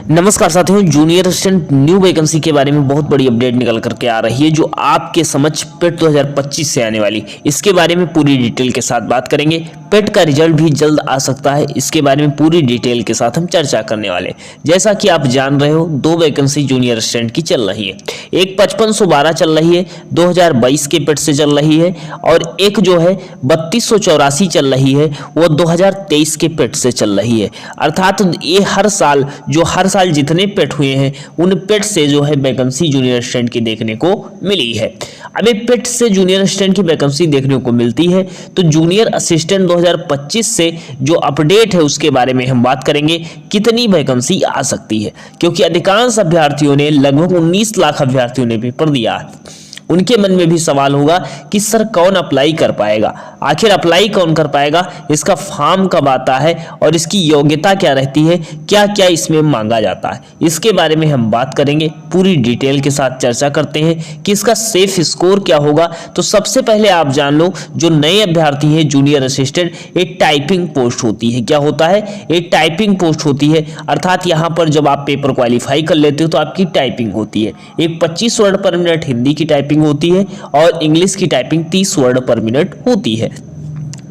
नमस्कार साथियों, junior assistant new vacancy के बारे में बहुत बड़ी अपडेट निकल करके आ रही है जो आपके समझ पेट 2025 से आने वाली। इसके बारे में पूरी डिटेल के साथ बात करेंगे। पेट का रिजल्ट भी जल्द आ सकता है, इसके बारे में पूरी डिटेल के साथ हम चर्चा करने वाले। जैसा कि आप जान रहे हो, दो वैकेंसी जूनियर असिस्टेंट की चल रही है। एक 5512 चल रही है, 2022 के पेट से चल रही है, और एक जो है 3284 चल रही है, वो 2023 के पेट से चल रही है। अर्थात ये हर साल जितने पेट हुए हैं उन पेट से जो है वैकेंसी जूनियर असिस्टेंट की देखने को मिली है। अब ये पेट से जूनियर असिस्टेंट की वैकेंसी देखने को मिलती है, तो जूनियर असिस्टेंट 2025 से जो अपडेट है उसके बारे में हम बात करेंगे, कितनी वैकेंसी आ सकती है। क्योंकि अधिकांश अभ्यर्थियों ने, लगभग 19 लाख अभ्यर्थियों ने पेपर दिया है। उनके मन में भी सवाल होगा कि सर कौन अप्लाई कर पाएगा, आखिर अप्लाई कौन कर पाएगा, इसका फॉर्म कब आता है और इसकी योग्यता क्या रहती है, क्या क्या इसमें मांगा जाता है। इसके बारे में हम बात करेंगे, पूरी डिटेल के साथ चर्चा करते हैं कि इसका सेफ स्कोर क्या होगा। तो सबसे पहले आप जान लो, जो नए अभ्यर्थी हैं जूनियर असिस्टेंट, एक टाइपिंग पोस्ट होती है। क्या होता है? एक टाइपिंग पोस्ट होती है। अर्थात यहाँ पर जब आप पेपर क्वालिफाई कर लेते हो तो आपकी टाइपिंग होती है। एक 25 वर्ड पर मिनट हिंदी की टाइपिंग होती है और इंग्लिश की टाइपिंग 30 वर्ड पर मिनट होती है।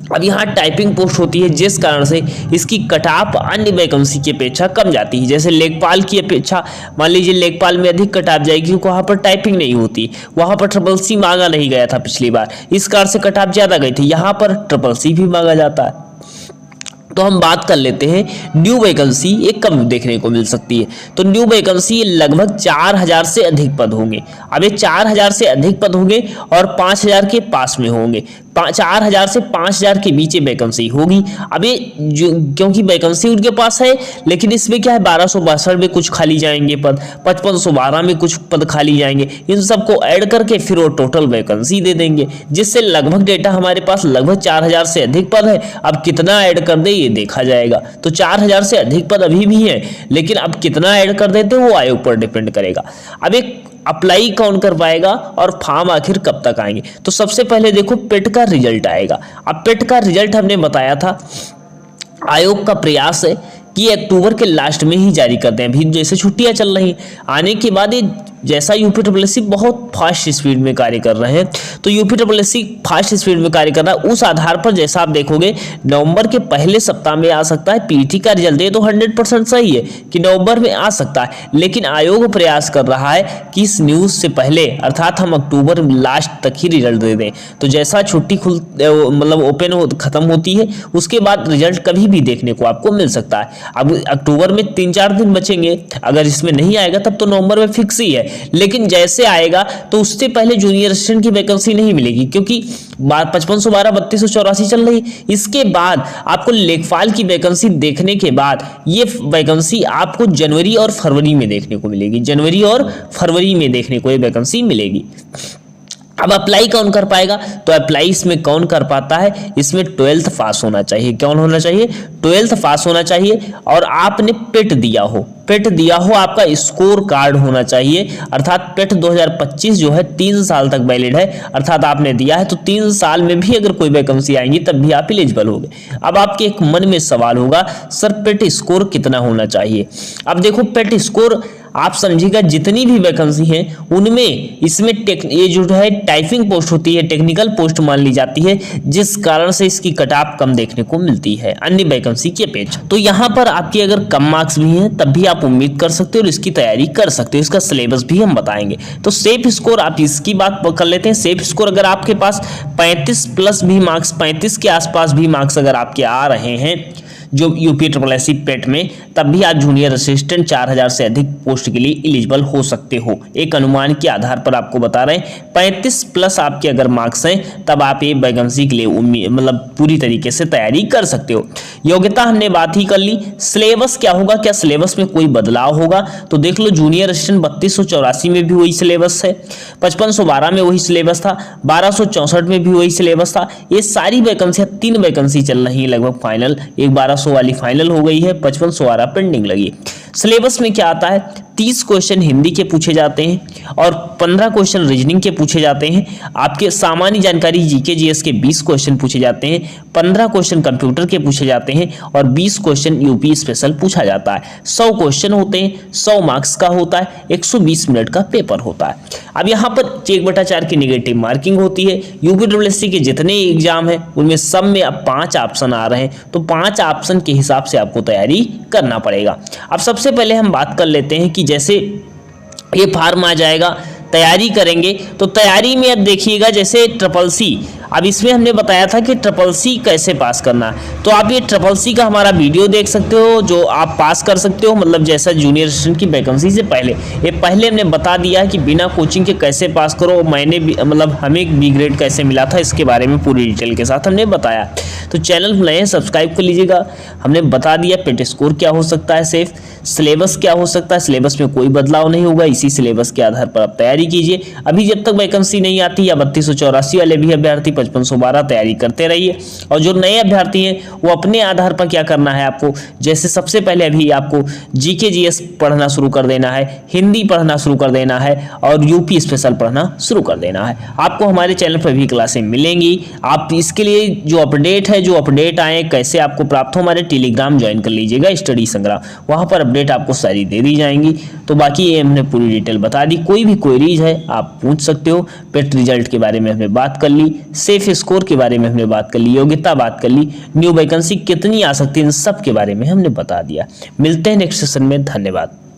अब यहाँ टाइपिंग पोस्ट होती है, जिस कारण से इसकी कटऑफ अन्य वैकेंसी की अपेक्षा कम जाती है। जैसे लेखपाल की अपेक्षा, मान लीजिए लेखपाल में अधिक कटऑफ जाएगी क्योंकि वहाँ पर टाइपिंग नहीं होती, वहाँ पर SSC मांगा नहीं गया था पिछली बार, इस कारण से कटऑफ ज़्यादा गई थी। यहाँ पर SSC भी मांगा जाता है। तो हम बात कर लेते हैं न्यू वैकेंसी ये कब देखने को मिल सकती है। तो न्यू वैकेंसी लगभग 4000 से अधिक पद होंगे। अब ये 4000 से अधिक पद होंगे और 5000 के पास में होंगे। 4000 से 5000 के बीच वैकेंसी होगी। अब ये क्योंकि वैकेंसी उनके पास है, लेकिन इसमें क्या है, 1262 में कुछ खाली जाएंगे पद, 5512 में कुछ पद खाली जाएंगे। इन सबको ऐड करके फिर वो टोटल वैकेंसी दे देंगे, जिससे लगभग डेटा हमारे पास लगभग 4000 से अधिक पद है। अब कितना ऐड कर दे ये देखा जाएगा। तो 4000 से अधिक पद अभी भी है, लेकिन अब कितना ऐड कर देते वो आयोग पर डिपेंड करेगा। अब एक अप्लाई कौन कर पाएगा और फॉर्म आखिर कब तक आएंगे। तो सबसे पहले देखो, पेट का रिजल्ट आएगा। अब पेट का रिजल्ट हमने बताया था, आयोग का प्रयास है कि अक्टूबर के लास्ट में ही जारी कर दें। अभी जैसे छुट्टियां चल रही आने के बाद ये जैसा यूपीएससी बहुत फास्ट स्पीड में कार्य कर रहे हैं, तो यूपीएससी फास्ट स्पीड में कार्य कर रहा है। उस आधार पर जैसा आप देखोगे, नवंबर के पहले सप्ताह में आ सकता है पीटी का रिजल्ट। ये तो 100% सही है कि नवंबर में आ सकता है, लेकिन आयोग प्रयास कर रहा है कि इस न्यूज से पहले, अर्थात हम अक्टूबर लास्ट तक ही रिजल्ट दे दें। तो जैसा छुट्टी मतलब ओपन खत्म होती है, उसके बाद रिजल्ट कभी भी देखने को आपको मिल सकता है। अब अक्टूबर में 3-4 दिन बचेंगे, अगर इसमें नहीं आएगा तब तो नवंबर में फिक्स ही है। लेकिन जैसे आएगा तो उससे पहले जूनियर असिस्टेंट की वैकेंसी नहीं मिलेगी, क्योंकि 5512 3284 चल रही। इसके बाद आपको लेखपाल की वैकेंसी देखने के बाद ये वैकेंसी आपको जनवरी और फरवरी में देखने को मिलेगी। जनवरी और फरवरी में देखने को ये वैकेंसी मिलेगी। अब अप्लाई कौन कर पाएगा? तो अप्लाई इसमें कौन कर पाता है? इसमें 12th पास होना चाहिए। कौन होना चाहिए? 12th पास होना चाहिए, और आपने पेट दिया हो, आपका स्कोर कार्ड होना चाहिए। अर्थात पेट 2025 जो है 3 साल तक वैलिड है, अर्थात आपने दिया है तो 3 साल में भी अगर कोई वैकेंसी आएंगी तब भी आप एलिजिबल होंगे। अब आपके एक मन में सवाल होगा, सर पेट स्कोर कितना होना चाहिए? अब देखो, पेट स्कोर आप समझिएगा, जितनी भी वैकेंसी है उनमें इसमें ये जो है टाइपिंग पोस्ट होती है, टेक्निकल पोस्ट मान ली जाती है, जिस कारण से इसकी कटऑफ कम देखने को मिलती है अन्य वैकेंसी की अपेक्षा। तो यहाँ पर आपके अगर कम मार्क्स भी हैं तब भी आप उम्मीद कर सकते हो और इसकी तैयारी कर सकते हो। इसका सिलेबस भी हम बताएंगे। तो सेफ स्कोर, आप इसकी बात कर लेते हैं। सेफ स्कोर अगर आपके पास 35 प्लस भी मार्क्स, 35 के आसपास भी मार्क्स अगर आपके आ रहे हैं जो यूपीएससी पेट में, तब भी आप जूनियर असिस्टेंट 4000 से अधिक पोस्ट के लिए एलिजिबल हो सकते हो। एक अनुमान के आधार पर आपको बता रहे हैं, 35 प्लस आपके अगर मार्क्स हैं तब आप ये वैकेंसी के लिए मतलब पूरी तरीके से तैयारी कर सकते हो। योग्यता हमने बात ही कर ली। सिलेबस क्या होगा, क्या सिलेबस में कोई बदलाव होगा? तो देख लो, जूनियर असिस्टेंट 3284 में भी वही सिलेबस है, 5512 में वही सिलेबस था, 1264 में भी वही सिलेबस था। ये सारी वैकेंसियां 3 वैकेंसी चल रही है लगभग फाइनल। एक 1200 वाली फाइनल हो गई है, 5512 पेंडिंग लगी। सिलेबस में क्या आता है, 30 क्वेश्चन हिंदी के पूछे जाते हैं और 15 क्वेश्चन रीजनिंग के पूछे जाते हैं। आपके सामान्य जानकारी जीके जीएस के 20 क्वेश्चन पूछे जाते हैं, 15 क्वेश्चन कंप्यूटर के पूछे जाते हैं और 20 क्वेश्चन यूपी स्पेशल पूछा जाता है। 100 क्वेश्चन होते हैं, 100 मार्क्स का होता है, 120 मिनट का पेपर होता है। अब यहाँ पर 1/4 की नेगेटिव मार्किंग होती है। यूपीडब्ल्यूएससी के जितने एग्जाम हैं उनमें सब में अब 5 ऑप्शन आ रहे हैं, तो 5 ऑप्शन के हिसाब से आपको तैयारी करना पड़ेगा। अब सबसे पहले हम बात कर लेते हैं कि जैसे ये फार्म आ जाएगा, तैयारी करेंगे तो तैयारी में अब देखिएगा जैसे CCC, अब इसमें हमने बताया था कि CCC कैसे पास करना है, तो आप ये CCC का हमारा वीडियो देख सकते हो जो आप पास कर सकते हो, मतलब जैसा जूनियर असिस्टेंट की वैकेंसी से पहले, ये पहले हमने बता दिया है कि बिना कोचिंग के कैसे पास करो, मैंने भी मतलब हमें बी ग्रेड कैसे मिला था इसके बारे में पूरी डिटेल के साथ हमने बताया। तो चैनल नए सब्सक्राइब कर लीजिएगा। हमने बता दिया पेट स्कोर क्या हो सकता है, सेफ सिलेबस क्या हो सकता है, सिलेबस में कोई बदलाव नहीं होगा, इसी सिलेबस के आधार पर आप तैयारी कीजिए। अभी जब तक वैकेंसी नहीं आती या 3284 वाले भी अभ्यर्थी 5512 तैयारी करते रहिए। और जो नए अभ्यर्थी हैं वो अपने आधार पर क्या करना है, आपको जैसे सबसे पहले अभी आपको जीके जीएस पढ़ना शुरू कर देना है, हिंदी पढ़ना शुरू कर देना है और यूपी स्पेशल पढ़ना शुरू कर देना है। आपको हमारे चैनल पर भी क्लासें मिलेंगी। आप इसके लिए जो अपडेट है, जो अपडेट आए कैसे आपको प्राप्त हो, हमारे टेलीग्राम ज्वाइन कर लीजिएगा स्टडी संग्राम, वहां पर अपडेट आपको सारी दे दी जाएंगी। तो बाकी ये हमने पूरी डिटेल बता दी। कोई भी क्वेरीज है आप पूछ सकते हो। पेट रिजल्ट के बारे में हमने बात कर ली, सेफ स्कोर के बारे में हमने बात कर ली, योग्यता बात कर ली, न्यू वैकेंसी कितनी आ सकती है, इन सब के बारे में हमने बता दिया। मिलते हैं नेक्स्ट सेशन में। धन्यवाद।